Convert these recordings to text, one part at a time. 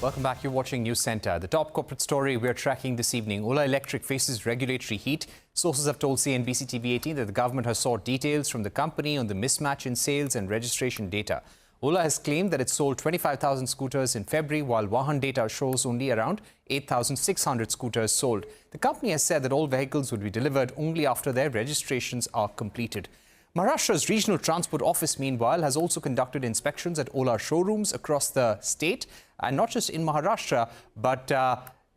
Welcome back. You're watching News Centre. The top corporate story we're tracking this evening. Ola Electric faces regulatory heat. Sources have told CNBC-TV18 that the government has sought details from the company on the mismatch in sales and registration data. Ola has claimed that it sold 25,000 scooters in February, while Vahan data shows only around 8,600 scooters sold. The company has said that all vehicles would be delivered only after their registrations are completed. Maharashtra's Regional Transport Office, meanwhile, has also conducted inspections at Ola showrooms across the state, and not just in Maharashtra, but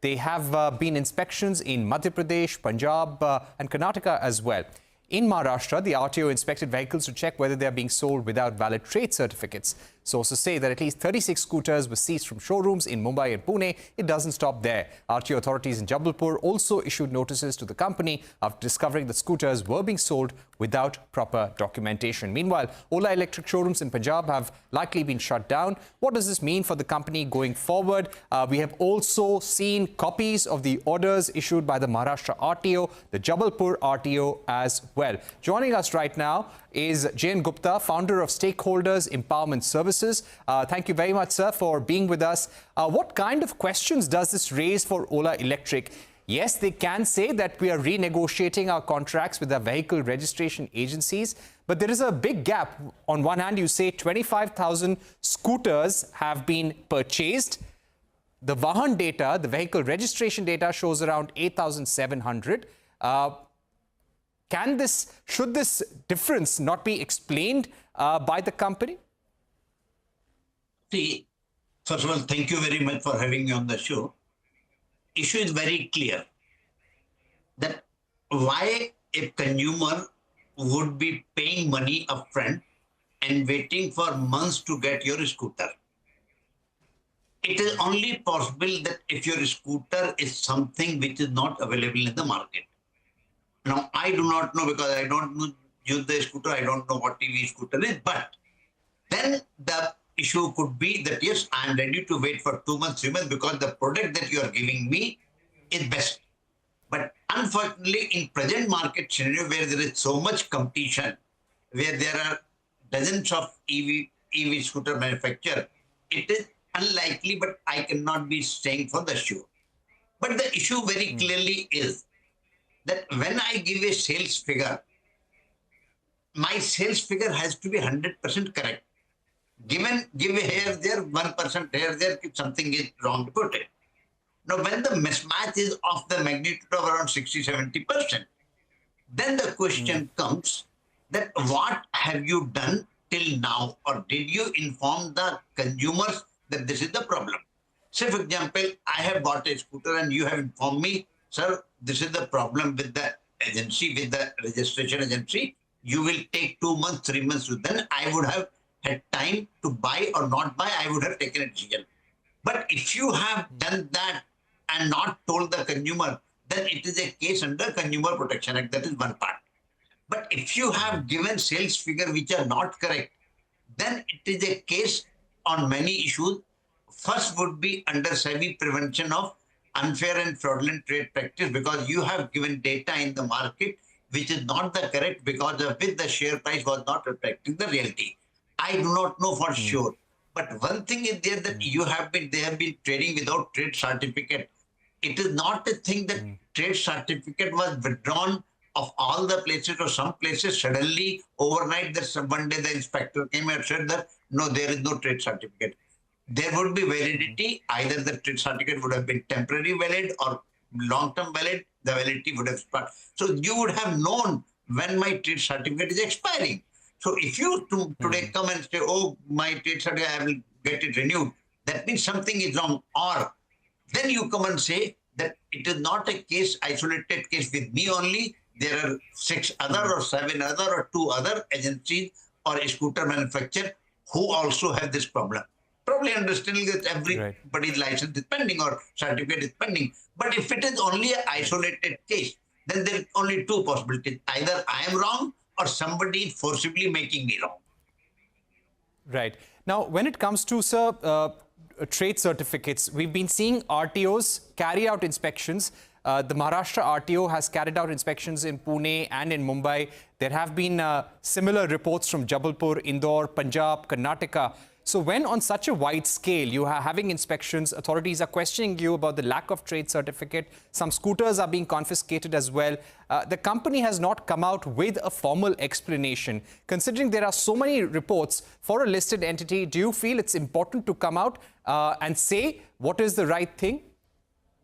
they have been inspections in Madhya Pradesh, Punjab and Karnataka as well. In Maharashtra, the RTO inspected vehicles to check whether they are being sold without valid trade certificates. Sources say that at least 36 scooters were seized from showrooms in Mumbai and Pune. It doesn't stop there. RTO authorities in Jabalpur also issued notices to the company after discovering that scooters were being sold without proper documentation. Meanwhile, Ola Electric showrooms in Punjab have likely been shut down. What does this mean for the company going forward? We have also seen copies of the orders issued by the Maharashtra RTO, the Jabalpur RTO as well. Joining us right now is Gupta, founder of Stakeholders Empowerment Services. Thank you very much, sir, for being with us. What kind of questions does this raise for Ola Electric? Yes, they can say that we are renegotiating our contracts with the vehicle registration agencies, but there is a big gap. On one hand, you say 25,000 scooters have been purchased. The Vahan data, the vehicle registration data, shows around 8,700. Should this difference not be explained by the company? See, first of all, thank you very much for having me on the show. Issue is very clear that why a consumer would be paying money upfront and waiting for months to get your scooter. It is only possible that if your scooter is something which is not available in the market. Now, I do not know because I don't use the scooter. I don't know what EV scooter is, but then the issue could be that, yes, I am ready to wait for 2 months, 3 months because the product that you are giving me is best. But unfortunately, in present market scenario where there is so much competition, where there are dozens of EV scooter manufacturers, it is unlikely, but I cannot be saying for the sure. But the issue very clearly is that when I give a sales figure, my sales figure has to be 100% correct. Give a here there, 1% here there, if something is wrong, put it. Now, when the mismatch is of the magnitude of around 60-70%, then the question comes that what have you done till now, or did you inform the consumers that this is the problem? Say, for example, I have bought a scooter and you have informed me, sir, this is the problem with the agency, with the registration agency. You will take 2 months, 3 months. Then I would have had time to buy or not buy. I would have taken a decision. But if you have done that and not told the consumer, then it is a case under Consumer Protection Act. That is one part. But if you have given sales figure which are not correct, then it is a case on many issues. First would be under SEBI prevention of unfair and fraudulent trade practice, because you have given data in the market which is not the correct, because of which the share price was not reflecting the reality. I do not know for sure. But one thing is there that they have been trading without trade certificate. It is not a thing that trade certificate was withdrawn of all the places or some places suddenly overnight that one day the inspector came and said that no, there is no trade certificate. There would be validity. Either the trade certificate would have been temporary valid or long-term valid. The validity would have expired. So you would have known when my trade certificate is expiring. So if you today come and say, oh, my trade certificate, I will get it renewed, that means something is wrong. Or then you come and say that it is not a case, isolated case with me only. There are 6 other or 7 other or 2 other agencies or a scooter manufacturer who also have this problem. Probably understanding that everybody's license is pending or certificate is pending. But if it is only an isolated case, then there are only 2 possibilities. Either I am wrong or somebody is forcibly making me wrong. Right. Now, when it comes to, sir, trade certificates, we've been seeing RTOs carry out inspections. The Maharashtra RTO has carried out inspections in Pune and in Mumbai. There have been similar reports from Jabalpur, Indore, Punjab, Karnataka. So when on such a wide scale you are having inspections, authorities are questioning you about the lack of trade certificate, some scooters are being confiscated as well. The company has not come out with a formal explanation. Considering there are so many reports for a listed entity, do you feel it's important to come out and say what is the right thing?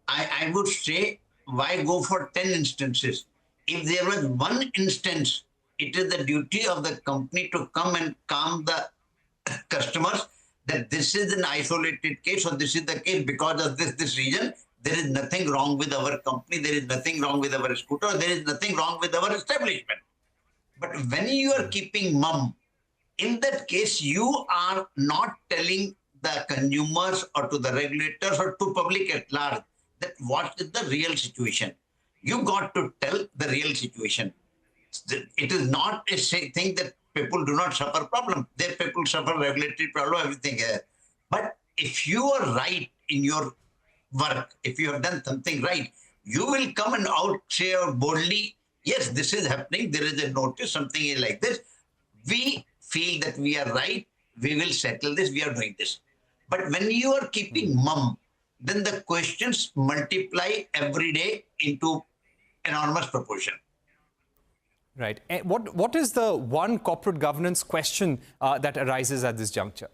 I would say, why go for 10 instances? If there was one instance, it is the duty of the company to come and calm the customers that this is an isolated case, or this is the case because of this reason. There is nothing wrong with our company. There is nothing wrong with our scooter. There is nothing wrong with our establishment. But when you are keeping mum, in that case, you are not telling the consumers or to the regulators or to public at large that what is the real situation. You got to tell the real situation. It is not a thing that people do not suffer problem. There people suffer regulatory problem, everything. But if you are right in your work, if you have done something right, you will come and out say boldly, yes, this is happening. There is a notice, something is like this. We feel that we are right. We will settle this. We are doing this. But when you are keeping mum, then the questions multiply every day into enormous proportion. Right. And what is the one corporate governance question that arises at this juncture?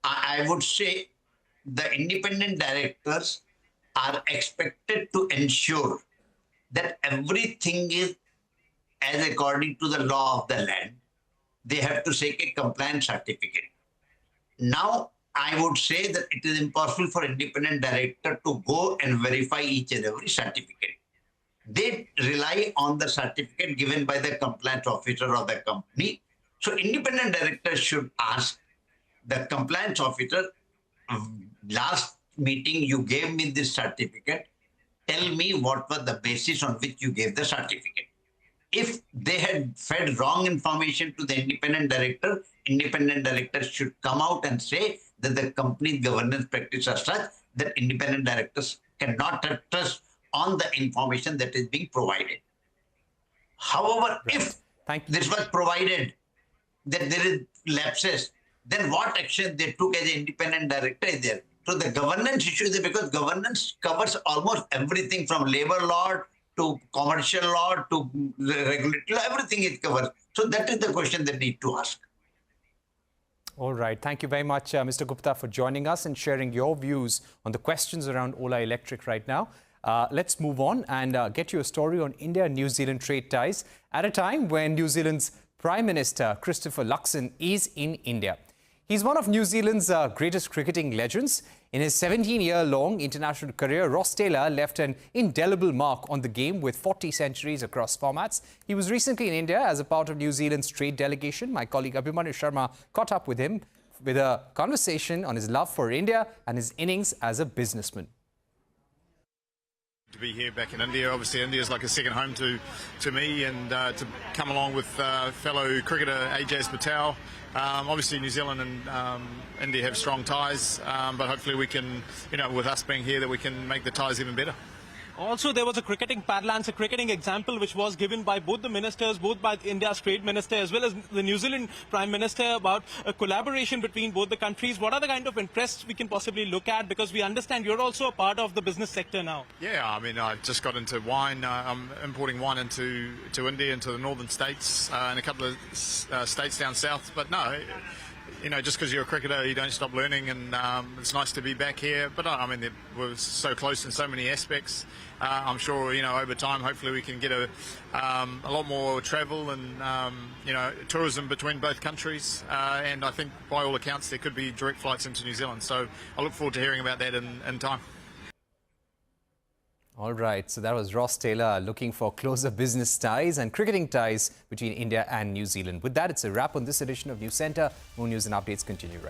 I would say the independent directors are expected to ensure that everything is as according to the law of the land. They have to take a compliance certificate. Now, I would say that it is impossible for independent director to go and verify each and every certificate. They rely on the certificate given by the compliance officer of the company. So independent directors should ask the compliance officer, last meeting you gave me this certificate, tell me what was the basis on which you gave the certificate. If they had fed wrong information to the independent director should come out and say that the company's governance practices are such that independent directors cannot trust on the information that is being provided. However, if this was provided, that there is lapses, then what action they took as an independent director is there. So the governance issue is there because governance covers almost everything from labor law to commercial law to regulatory law, everything is covered. So that is the question they need to ask. All right. Thank you very much, Mr. Gupta, for joining us and sharing your views on the questions around Ola Electric right now. Let's move on and get you a story on India and New Zealand trade ties at a time when New Zealand's Prime Minister Christopher Luxon is in India. He's one of New Zealand's greatest cricketing legends. In his 17-year-long international career, Ross Taylor left an indelible mark on the game with 40 centuries across formats. He was recently in India as a part of New Zealand's trade delegation. My colleague Abhimanyu Sharma caught up with him with a conversation on his love for India and his innings as a businessman. To be here back in India, obviously India is like a second home to me, and to come along with fellow cricketer Ajaz Patel. Obviously New Zealand and India have strong ties, but hopefully we can, with us being here, that we can make the ties even better. Also, there was a cricketing parlance, a cricketing example which was given by both the ministers, both by India's trade minister as well as the New Zealand Prime Minister, about a collaboration between both the countries. What are the kind of interests we can possibly look at? Because we understand you're also a part of the business sector now. Yeah, I mean, I just got into wine. I'm importing wine into India, into the northern states, and a couple of states down south. But no, just because you're a cricketer, you don't stop learning, and it's nice to be back here. But I mean, we're so close in so many aspects. I'm sure, over time, hopefully we can get a lot more travel and, tourism between both countries. And I think, by all accounts, there could be direct flights into New Zealand. So I look forward to hearing about that in time. All right, so that was Ross Taylor looking for closer business ties and cricketing ties between India and New Zealand. With that, it's a wrap on this edition of News Centre. More news and updates continue right